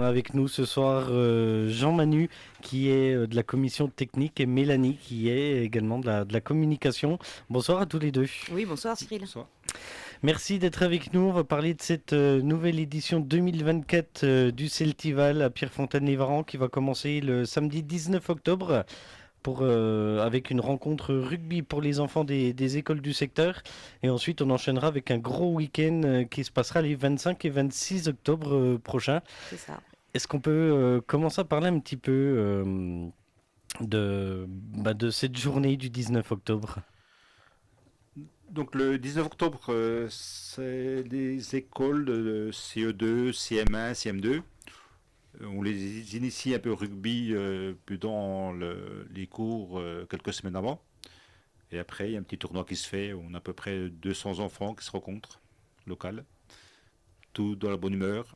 avec nous ce soir Jean Manu qui est de la commission technique et Mélanie qui est également de la communication. Bonsoir à tous les deux. Oui, bonsoir Cyril. Bonsoir. Merci d'être avec nous. On va parler de cette nouvelle édition 2024 du Celtival à Pierrefontaine-les-Varans qui va commencer le samedi 19 octobre. Avec une rencontre rugby pour les enfants des écoles du secteur. Et ensuite, on enchaînera avec un gros week-end qui se passera les 25 et 26 octobre prochains. C'est ça. Est-ce qu'on peut commencer à parler un petit peu de cette journée du 19 octobre ? Donc le 19 octobre, c'est les écoles de CE2, CM1, CM2. On les initie un peu au rugby pendant les cours quelques semaines avant. Et après, il y a un petit tournoi qui se fait. On a à peu près 200 enfants qui se rencontrent, local. Tout dans la bonne humeur.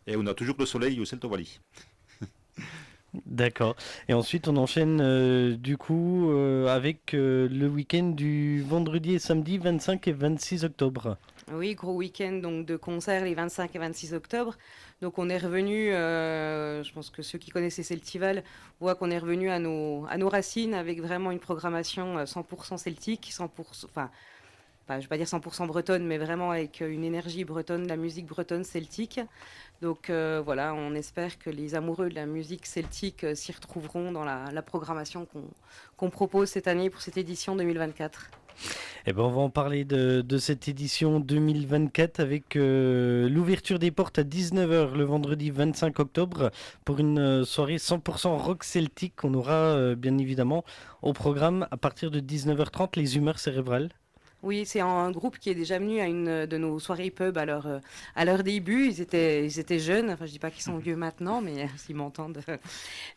Et on a toujours le soleil au Celto-Wally. D'accord. Et ensuite, on enchaîne avec le week-end du vendredi et samedi 25 et 26 octobre. Oui, gros week-end donc de concerts les 25 et 26 octobre. Donc on est revenu, je pense que ceux qui connaissent les Celtival voient qu'on est revenu à nos racines avec vraiment une programmation 100% celtique, 100%, enfin, je ne vais pas dire 100% bretonne, mais vraiment avec une énergie bretonne, la musique bretonne celtique. Donc voilà, on espère que les amoureux de la musique celtique s'y retrouveront dans la programmation qu'on propose cette année pour cette édition 2024. Eh ben, on va en parler de cette édition 2024 avec l'ouverture des portes à 19h le vendredi 25 octobre pour une soirée 100% rock celtique qu'on aura bien évidemment au programme à partir de 19h30 les humeurs cérébrales. Oui, c'est un groupe qui est déjà venu à une de nos soirées pub à leur début. Ils étaient jeunes. Enfin, je dis pas qu'ils sont vieux maintenant, mais s'ils m'entendent.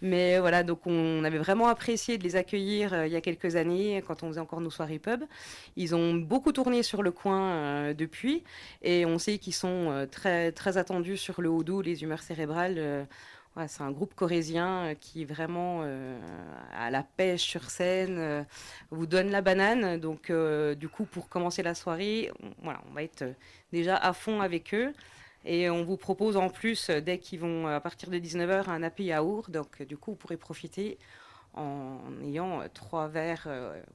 Mais voilà, donc on avait vraiment apprécié de les accueillir il y a quelques années quand on faisait encore nos soirées pub. Ils ont beaucoup tourné sur le coin depuis, et on sait qu'ils sont très très attendus sur le Haut-Doubs, les humeurs cérébrales. Ouais, c'est un groupe corésien qui vraiment à la pêche sur scène vous donne la banane. Donc du coup, pour commencer la soirée, on va être déjà à fond avec eux. Et on vous propose en plus, dès qu'ils vont à partir de 19h, un happy hour. Donc du coup, vous pourrez profiter en ayant 3 verres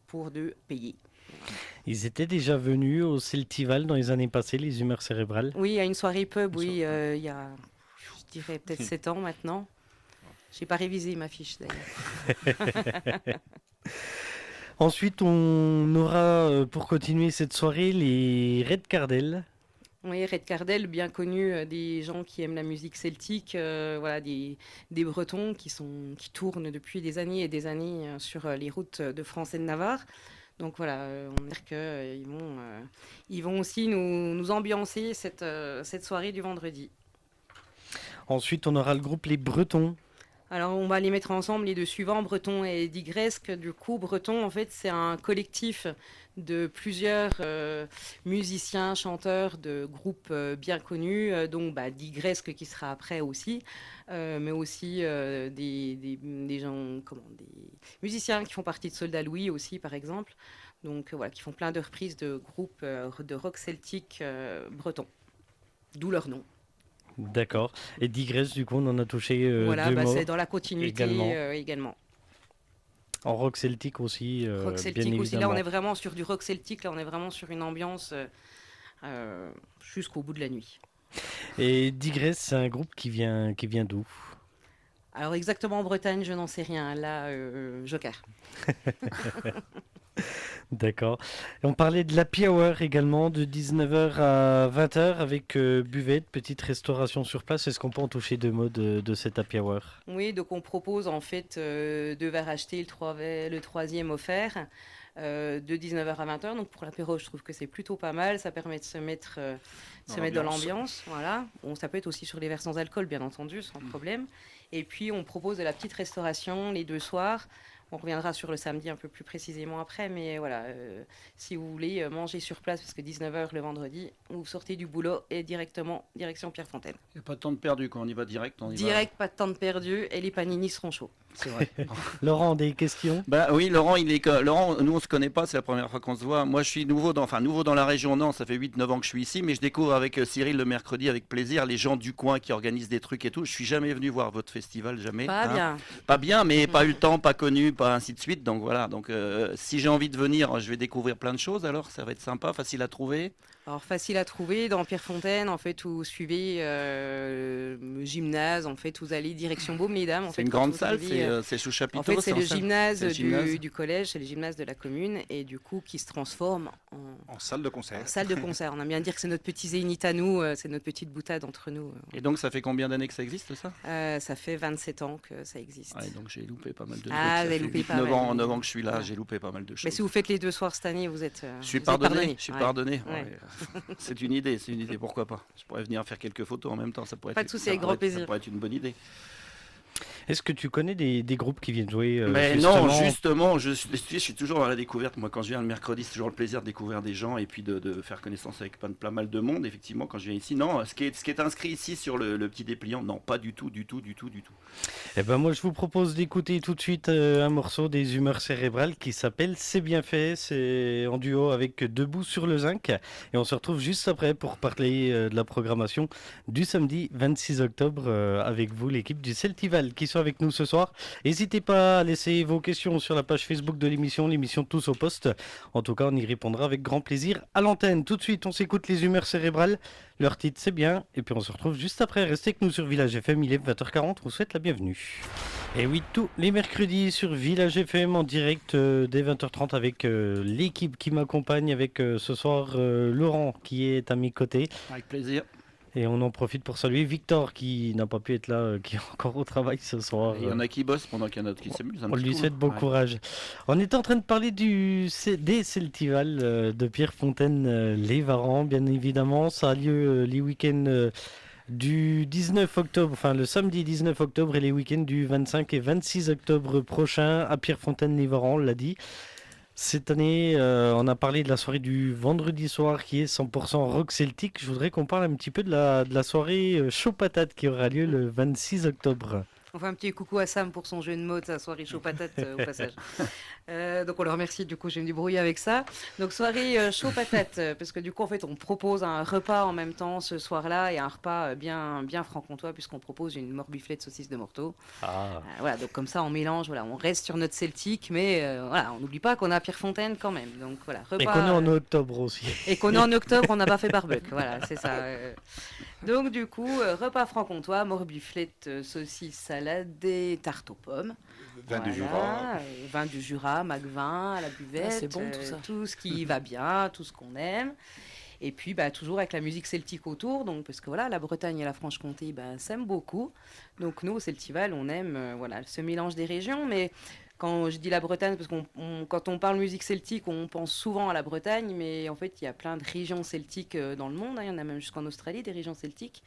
pour 2 payés. Ils étaient déjà venus au Celtival dans les années passées, les humeurs cérébrales. Oui, à une soirée pub, oui, il y a, je dirais peut-être 7 ans maintenant. J'ai pas révisé ma fiche d'ailleurs. Ensuite, on aura pour continuer cette soirée les Red Cardell. Oui, Red Cardell, bien connu des gens qui aiment la musique celtique, voilà, des Bretons qui tournent depuis des années et des années sur les routes de France et de Navarre. Donc voilà, on espère qu'ils vont aussi nous ambiancer cette soirée du vendredi. Ensuite, on aura le groupe Les Bretons. Alors, on va les mettre ensemble, les deux suivants, Breton et Digresque. Du coup, Breton, en fait, c'est un collectif de plusieurs musiciens, chanteurs de groupes bien connus, donc Digresque qui sera après aussi, mais aussi des gens, des musiciens qui font partie de Soldat Louis aussi, par exemple. Donc voilà, qui font plein de reprises de groupes de rock celtique breton, d'où leur nom. D'accord. Et Digresse, du coup, on en a touché Voilà, deux mots c'est dans la continuité également. En rock celtique aussi, rock celtique bien aussi. évidemment. Là, on est vraiment sur du rock celtique. Là, on est vraiment sur une ambiance jusqu'au bout de la nuit. Et Digresse, c'est un groupe qui vient d'où ? Alors exactement en Bretagne, je n'en sais rien. Là, Joker. D'accord. Et on parlait de l'happy hour également, de 19h à 20h avec buvette, petite restauration sur place. Est-ce qu'on peut en toucher deux mots de cet happy hour ? Oui, donc on propose en fait 2 verres achetés, le troisième offert, de 19h à 20h. Donc pour l'apéro, je trouve que c'est plutôt pas mal. Ça permet de se mettre dans l'ambiance. Voilà. Bon, ça peut être aussi sur les verres sans alcool, bien entendu, sans problème. Et puis on propose de la petite restauration les 2 soirs. On reviendra sur le samedi un peu plus précisément après, mais voilà, si vous voulez manger sur place, parce que 19h le vendredi, vous sortez du boulot et directement direction Pierrefontaine. Il n'y a pas de temps de perdu, quand on y va direct. On y Direct, pas de temps de perdu et les panini seront chauds. C'est vrai. Laurent, des questions? Bah oui, Laurent, Laurent, nous on se connaît pas, c'est la première fois qu'on se voit. Moi je suis nouveau dans la région, non, ça fait 8-9 ans que je suis ici, mais je découvre avec Cyril le mercredi avec plaisir les gens du coin qui organisent des trucs et tout. Je suis jamais venu voir votre festival, jamais. Pas bien. Pas bien, mais pas eu le temps, pas connu, pas ainsi de suite. Donc voilà, si j'ai envie de venir, je vais découvrir plein de choses, alors ça va être sympa, facile à trouver. Alors facile à trouver dans Pierrefontaine, en fait, vous suivez le gymnase, en fait, vous allez direction Baume-les-Dames. C'est une grande salle, c'est sous chapiteau. En fait, c'est le gymnase C'est le gymnase. du collège, c'est le gymnase de la commune, et du coup, qui se transforme En salle de concert. en salle de concert. On aime bien dire que c'est notre petit zénith à nous, c'est notre petite boutade entre nous. Et donc ça fait combien d'années que ça existe, ça? Ça fait 27 ans que ça existe. Ouais, donc j'ai loupé pas mal de trucs. Ah, Ça vous avez fait loupé 8, pas 9 mal. ans, 9 ans que je suis là, j'ai loupé pas mal de choses. Mais si vous faites les 2 soirs cette année, vous êtes Je suis vous êtes pardonné, je suis Ouais. pardonné. Ouais. Ouais. C'est une idée, pourquoi pas. Je pourrais venir faire quelques photos en même temps, ça pourrait Pas être, de souci, ça avec pourrait grand être- plaisir. Ça pourrait être une bonne idée. Est-ce que tu connais des groupes qui viennent jouer Mais justement non, justement, je suis toujours dans la découverte. Moi, quand je viens le mercredi, c'est toujours le plaisir de découvrir des gens et puis de faire connaissance avec pas mal de monde. Effectivement, quand je viens ici, non, ce qui est inscrit ici sur le petit dépliant, non, pas du tout. Eh ben moi je vous propose d'écouter tout de suite un morceau des Humeurs Cérébrales qui s'appelle C'est bien fait, c'est en duo avec Debout sur le Zinc et on se retrouve juste après pour parler de la programmation du samedi 26 octobre avec vous l'équipe du Celtival qui sont avec nous ce soir. N'hésitez pas à laisser vos questions sur la page Facebook de l'émission Tous au Poste. En tout cas on y répondra avec grand plaisir à l'antenne. Tout de suite on s'écoute les Humeurs Cérébrales. Leur titre c'est bien et puis on se retrouve juste après. Restez avec nous sur Village FM, il est 20h40, on vous souhaite la bienvenue. Et oui, tous les mercredis sur Village FM en direct dès 20h30 avec l'équipe qui m'accompagne avec ce soir Laurent qui est à mes côtés. Avec plaisir. Et on en profite pour saluer Victor qui n'a pas pu être là, qui est encore au travail ce soir. Il y en a qui bossent pendant qu'il y en a d'autres qui s'amusent un On petit lui coup, souhaite bon ouais. courage. On est en train de parler des Celtival de Pierrefontaine, les Varans, bien évidemment. Ça a lieu les week-ends du 19 octobre, enfin le samedi 19 octobre et les week-ends du 25 et 26 octobre prochain à Pierrefontaine-les-Varans, on l'a dit. Cette année, on a parlé de la soirée du vendredi soir qui est 100% rock celtique. Je voudrais qu'on parle un petit peu de la soirée chaud patate qui aura lieu le 26 octobre. On fait un petit coucou à Sam pour son jeu de mots de sa soirée chaud patate au passage. Donc on le remercie, du coup je vais me débrouiller avec ça. Donc soirée chaud patate, parce que du coup en fait on propose un repas en même temps ce soir-là et un repas bien franc-comtois puisqu'on propose une morbiflée de saucisse de morteau. Voilà, donc comme ça on mélange, voilà, on reste sur notre celtique, mais voilà, on n'oublie pas qu'on a Pierrefontaine quand même. Donc voilà, repas. Et qu'on est en octobre aussi. Et qu'on est en octobre, on n'a pas fait barbecue, voilà, c'est ça. Donc du coup, repas franc-comtois, morbiflette, saucisse, salade et tarte aux pommes. Vin du Jura. Voilà, vin du Jura, Mac-vin à la buvette. Ah, c'est bon, tout ça. Tout ce qui va bien, tout ce qu'on aime. Et puis toujours avec la musique celtique autour, donc parce que voilà, la Bretagne et la Franche-Comté s'aiment beaucoup. Donc nous au Celtival, on aime voilà, ce mélange des régions, mais quand je dis la Bretagne, parce quand on parle musique celtique, on pense souvent à la Bretagne, mais en fait, il y a plein de régions celtiques dans le monde. Il y en a même jusqu'en Australie, des régions celtiques.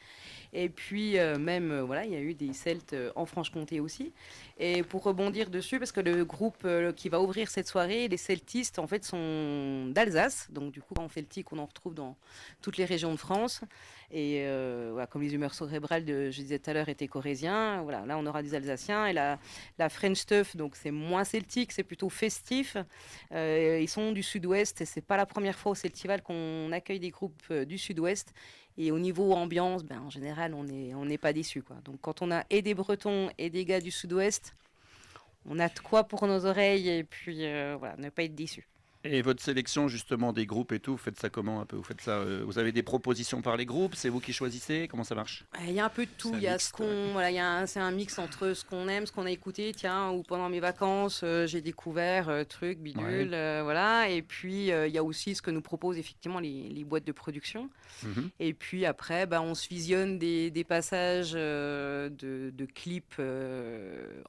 Et puis, voilà, il y a eu des Celtes en Franche-Comté aussi. Et pour rebondir dessus, parce que le groupe qui va ouvrir cette soirée, les celtistes, en fait, sont d'Alsace. Donc, du coup, en celtique, on en retrouve dans toutes les régions de France. Et voilà, comme les humeurs cérébrales, je disais tout à l'heure, étaient corésiens. Voilà, là, on aura des Alsaciens. Et la French Stuff, donc c'est moins celtique, c'est plutôt festif. Ils sont du Sud-Ouest et c'est pas la première fois au Celtival qu'on accueille des groupes du Sud-Ouest. Et au niveau ambiance, en général, on n'est pas déçus, quoi. Donc quand on a et des Bretons et des gars du Sud-Ouest, on a de quoi pour nos oreilles et puis voilà, ne pas être déçus. Et votre sélection justement des groupes et tout, vous faites ça comment un peu? Vous faites ça, vous avez des propositions par les groupes? C'est vous qui choisissez? Comment ça marche? Il y a un peu de tout. C'est un Il y a mixte, ce qu'on, voilà, c'est un mix entre ce qu'on aime, ce qu'on a écouté. Tiens, ou pendant mes vacances, j'ai découvert truc, bidule, voilà. Et puis il y a aussi ce que nous proposent effectivement les boîtes de production. Mhm. Et puis après, on se visionne des passages de clips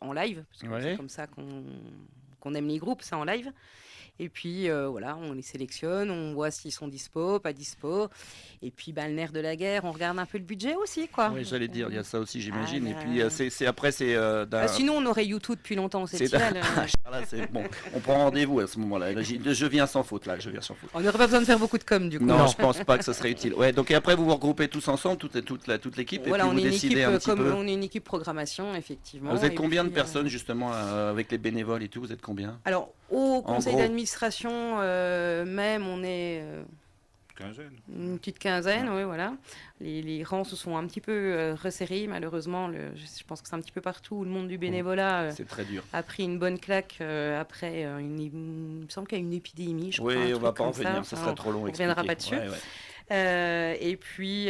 en live, parce que Ouais. c'est comme ça qu'on aime les groupes, c'est en live. Et puis voilà, on les sélectionne, on voit s'ils sont dispo, pas dispo. Et puis le nerf de la guerre, on regarde un peu le budget aussi, quoi. Oui, j'allais dire, il y a ça aussi, j'imagine. Ah, Et puis après, c'est sinon, on aurait YouTube depuis longtemps au c'est festival. là, c'est bon. On prend rendez-vous à ce moment-là. Je viens sans faute là, je viens sans faute. On n'aurait pas besoin de faire beaucoup de com du coup. Non, je pense pas que ça serait utile. Ouais, donc et après vous vous regroupez tous ensemble, toute l'équipe, Voilà, et on puis est vous une décidez équipe un petit peu. on est une équipe programmation, effectivement. Vous êtes Et combien de puis, personnes justement avec les bénévoles et tout? Vous êtes combien? Alors, au conseil gros. d'administration même, on est Quinzaine. une petite quinzaine, oui, voilà. Les rangs se sont un petit peu resserrés, malheureusement. Je pense que c'est un petit peu partout. Le monde du bénévolat C'est très dur. a pris une bonne claque après il me semble qu'il y a une épidémie, je crois. Oui, un on va truc pas en comme revenir, ça Enfin, serait trop long. on reviendra expliquer. pas dessus. Ouais, ouais. Et puis,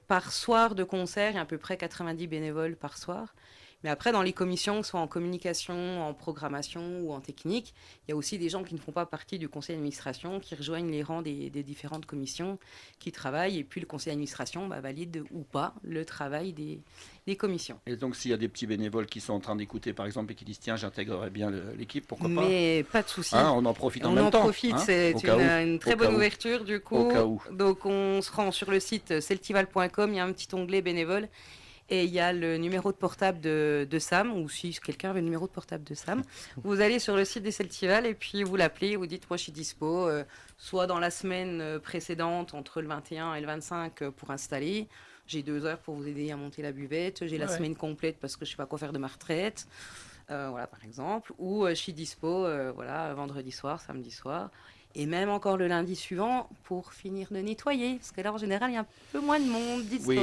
par soir de concert, il y a à peu près 90 bénévoles par soir. Mais après, dans les commissions, soit en communication, en programmation ou en technique, il y a aussi des gens qui ne font pas partie du conseil d'administration, qui rejoignent les rangs des différentes commissions, qui travaillent. Et puis, le conseil d'administration valide ou pas le travail des commissions. Et donc s'il y a des petits bénévoles qui sont en train d'écouter par exemple et qui disent tiens j'intégrerai bien l'équipe, pourquoi pas? Mais pas de souci. Hein, on en profite en On même en temps. profite, hein, c'est au cas où. une très Au bonne cas où. ouverture du coup. Au cas où. Donc on se rend sur le site celtival.com, il y a un petit onglet bénévole et il y a le numéro de portable de Sam, ou si quelqu'un avait le numéro de portable de Sam, vous allez sur le site des Celtival et puis vous l'appelez, vous dites moi je suis dispo, soit dans la semaine précédente entre le 21 et le 25 pour installer. J'ai 2 heures pour vous aider à monter la buvette. J'ai la semaine complète parce que je ne sais pas quoi faire de ma retraite. Voilà, par exemple. Ou je suis dispo voilà, vendredi soir, samedi soir. Et même encore le lundi suivant pour finir de nettoyer. Parce que là, en général, il y a un peu moins de monde dispo. Oui.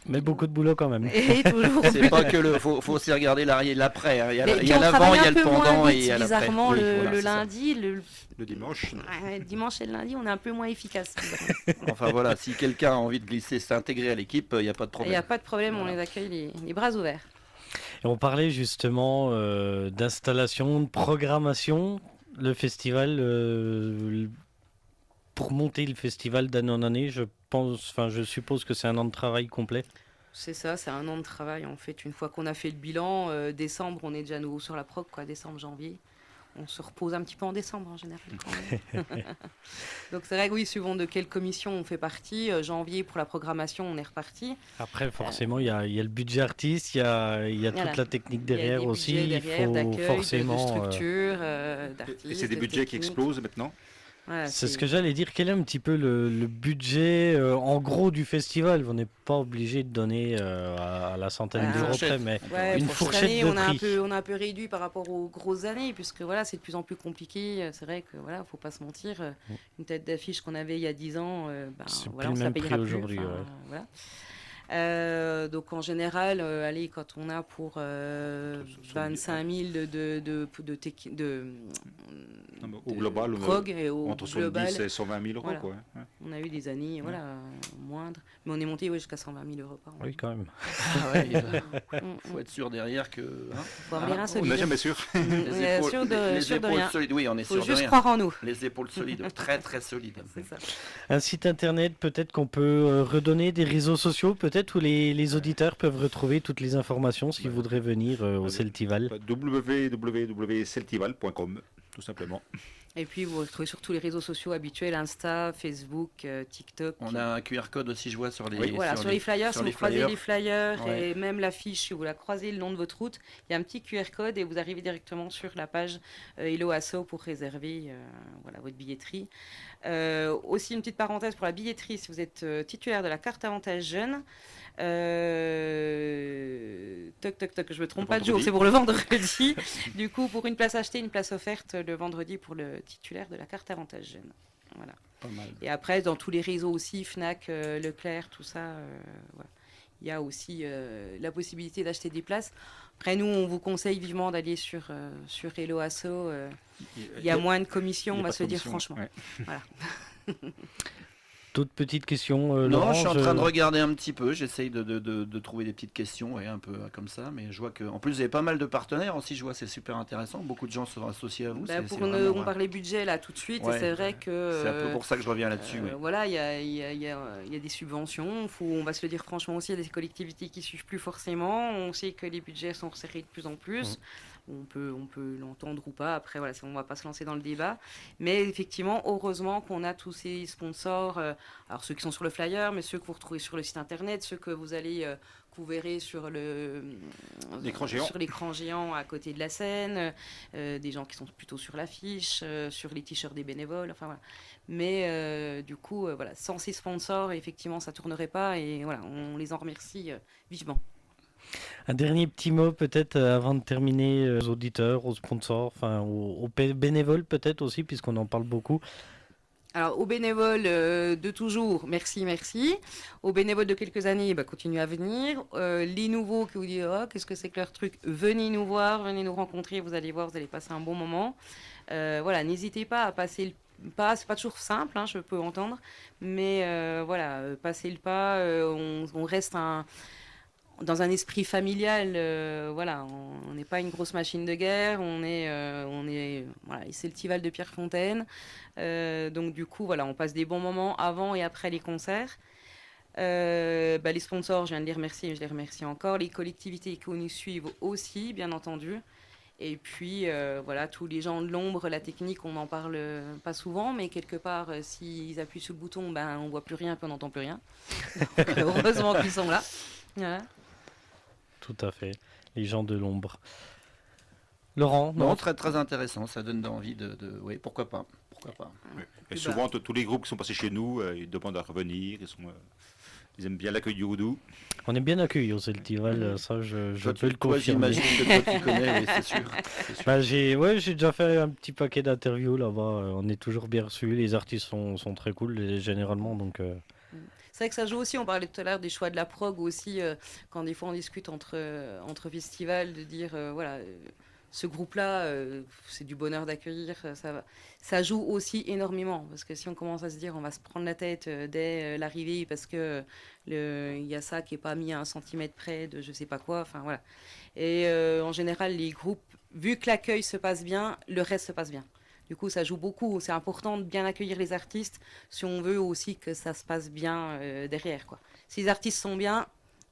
Mais beaucoup de boulot quand même. Et toujours C'est pas que faut aussi regarder l'arrière, l'après. hein. Il y a, Mais il y a on l'avant, travaille il y a un le peu moins pendant et vite, il y a l'après. bizarrement, Oui, le voilà, c'est ça. lundi, Le dimanche. le dimanche et le lundi, on est un peu moins efficace. Enfin voilà, si quelqu'un a envie de glisser, s'intégrer à l'équipe, il n'y a pas de Il n'y a problème. pas de problème, on Voilà. les accueille les bras ouverts. Et on parlait justement d'installation, de programmation. Le festival, pour monter le festival d'année en année, je suppose que c'est un an de travail complet. C'est ça, c'est un an de travail en fait. Une fois qu'on a fait le bilan, décembre, on est déjà nouveau sur la prog, quoi, décembre, janvier. On se repose un petit peu en décembre en général. quand même. Donc c'est vrai que oui, suivant de quelle commission on fait partie, janvier pour la programmation, on est reparti. Après, forcément, il y a le budget artiste, il y a Voilà. toute la technique Il y a derrière des aussi. budgets Il derrière, faut d'accueil, forcément. de structure, Et d'artistes. c'est des de budgets qui technique. explosent maintenant. Voilà, C'est ce que j'allais dire. Quel est un petit peu le budget en gros du festival? On n'est pas obligé de donner à la centaine Ah, d'euros fourchette. près, mais Ouais, une pour fourchette cette année, de on a prix. on a un peu réduit par rapport aux grosses années, puisque voilà, c'est de plus en plus compliqué. C'est vrai que voilà, faut pas se mentir. Une tête d'affiche qu'on avait il y a 10 ans, C'est voilà, plus on le ne la même payera prix plus. aujourd'hui, enfin, ouais. voilà. Donc en général, allez, quand on a pour 25 000 Non, mais au global, prog et au entre global, 70 et 120 000 euros. Voilà. Quoi, hein. on a eu des années voilà, moindres, mais on est monté jusqu'à 120 000 euros par an. Oui, quand même. Ah ouais, Mm, faut être sûr derrière que. hein. faut avoir les reins On solides. n'est jamais sûr. On est sûr de, les sûr de épaules rien. solides. Oui, on est Faut sûr de juste rien. croire en nous. Les épaules solides, très très solides. C'est ça. Un site internet, peut-être qu'on peut redonner des réseaux sociaux, peut-être où les auditeurs peuvent retrouver toutes les informations s'ils voudraient venir au Celtival. www.celtival.com, tout simplement. Et puis vous retrouvez sur tous les réseaux sociaux habituels, Insta, Facebook, TikTok. On a un QR code aussi, je vois, sur les. Oui. Voilà, sur les flyers, sur si les vous croisez flyers. les flyers Ouais. et même l'affiche, si vous la croisez le long de votre route, il y a un petit QR code et vous arrivez directement sur la page Hello Asso pour réserver voilà, votre billetterie. Aussi une petite parenthèse pour la billetterie, si vous êtes titulaire de la carte avantage jeune, toc toc toc, je me trompe Le pas de jour, vendredi. c'est pour le vendredi. Du coup, pour une place achetée, une place offerte le vendredi pour le titulaire de la carte avantage jeune. Voilà. Pas mal. Et après, dans tous les réseaux aussi, Fnac, Leclerc, tout ça, voilà. Il y a aussi la possibilité d'acheter des places. Après, nous, on vous conseille vivement d'aller sur Hello Asso. Il y a moins de commissions, Il y a on va pas de se dire commission, franchement. ouais. Voilà. D'autres petites questions, Non, Laurent, je suis en train de regarder un petit peu. J'essaye de trouver des petites questions, un peu comme ça. Mais je vois que, en plus, vous avez pas mal de partenaires aussi. Je vois, c'est super intéressant. Beaucoup de gens sont associés à vous. On parlait budget là tout de suite. Ouais. Et c'est vrai que C'est un peu pour ça que je reviens là-dessus. Oui. voilà, il y a des subventions. On va se le dire franchement aussi, il y a des collectivités qui suivent plus forcément. On sait que les budgets sont resserrés de plus en plus. On peut l'entendre ou pas. Après, voilà, on va pas se lancer dans le débat. Mais effectivement, heureusement qu'on a tous ces sponsors. Alors ceux qui sont sur le flyer, mais ceux que vous retrouvez sur le site internet, ceux que vous allez que vous verrez sur l'écran géant à côté de la scène, des gens qui sont plutôt sur l'affiche, sur les t-shirts des bénévoles. Enfin voilà. Mais du coup, voilà, sans ces sponsors, effectivement, ça tournerait pas. Et voilà, on les en remercie vivement. Un dernier petit mot peut-être avant de terminer aux auditeurs, aux sponsors, enfin aux bénévoles peut-être aussi, puisqu'on en parle beaucoup. Alors, aux bénévoles de toujours, merci. Aux bénévoles de quelques années, continuez à venir. Les nouveaux qui vous disent qu'est-ce que c'est que leur truc, venez nous voir, venez nous rencontrer, vous allez voir, vous allez passer un bon moment. Voilà, n'hésitez pas à passer le pas, c'est pas toujours simple, je peux entendre, mais voilà, passer le pas, on reste dans un esprit familial, voilà, on n'est pas une grosse machine de guerre, on est voilà, c'est le Festival de Pierrefontaine, donc du coup, voilà, on passe des bons moments avant et après les concerts. Les sponsors, je viens de les remercier, mais je les remercie encore. Les collectivités qui nous suivent aussi, bien entendu. Et puis, voilà, tous les gens de l'ombre, la technique, on n'en parle pas souvent, mais quelque part, s'ils appuient sur le bouton, on ne voit plus rien, puis on n'entend plus rien. Donc, heureusement qu'ils sont là. Voilà. Tout à fait, les gens de l'ombre. Laurent, non, très très intéressant, ça donne envie oui, pourquoi pas. Oui. Et souvent, tous les groupes qui sont passés chez nous, ils demandent à revenir, ils aiment bien l'accueil du Houdou. On est bien accueillis au Celtival, ça je peux le confirmer. J'imagine que toi tu connais, oui, c'est sûr. J'ai déjà fait un petit paquet d'interviews là-bas, on est toujours bien reçus, les artistes sont très cool généralement, donc... C'est vrai que ça joue aussi, on parlait tout à l'heure des choix de la prog aussi, quand des fois on discute entre festivals, de dire, voilà, ce groupe-là, c'est du bonheur d'accueillir, ça joue aussi énormément, parce que si on commence à se dire on va se prendre la tête dès l'arrivée, parce que il y a ça qui n'est pas mis à 1 centimètre près de je sais pas quoi, enfin voilà. Et en général, les groupes, vu que l'accueil se passe bien, le reste se passe bien. Du coup, ça joue beaucoup. C'est important de bien accueillir les artistes si on veut aussi que ça se passe bien derrière, quoi. Si les artistes sont bien,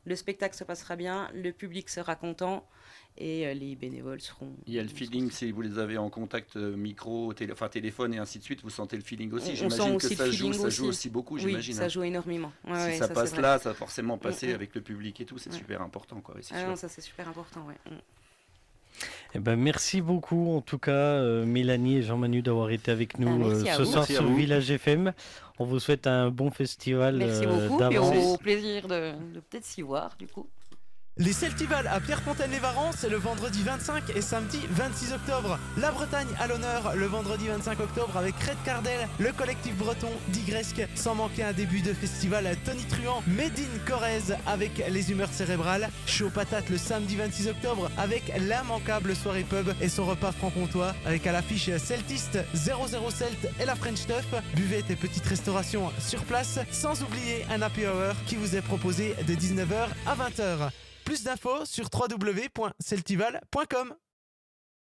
le spectacle se passera bien, le public sera content et les bénévoles seront... Il y a le feeling, si vous les avez en contact micro, téléphone et ainsi de suite, vous sentez le feeling aussi. J'imagine que ça joue aussi beaucoup, j'imagine. Oui, ça joue énormément. Si ça passe là, ça va forcément passer avec le public et tout, c'est super important, quoi. Ah non, ça c'est super important, ouais. Eh ben, merci beaucoup en tout cas Mélanie et Jean-Manu d'avoir été avec nous ce soir sur Village FM. On vous souhaite un bon festival merci beaucoup, d'avance. Et au plaisir de peut-être s'y voir du coup. Les Celtivals à Pierrefontaine-les-Varans, c'est le vendredi 25 et samedi 26 octobre. La Bretagne à l'honneur le vendredi 25 octobre avec Red Cardel, le collectif breton Digresque, sans manquer un début de festival Tony Truant, Médine Corrèze avec les humeurs cérébrales, Chaud Patate le samedi 26 octobre avec l'immanquable soirée pub et son repas franc-comtois avec à l'affiche Celtiste, 00 Celt et la French Stuff, buvette et petite restauration sur place, sans oublier un happy hour qui vous est proposé de 19h à 20h. Plus d'infos sur www.celtival.com.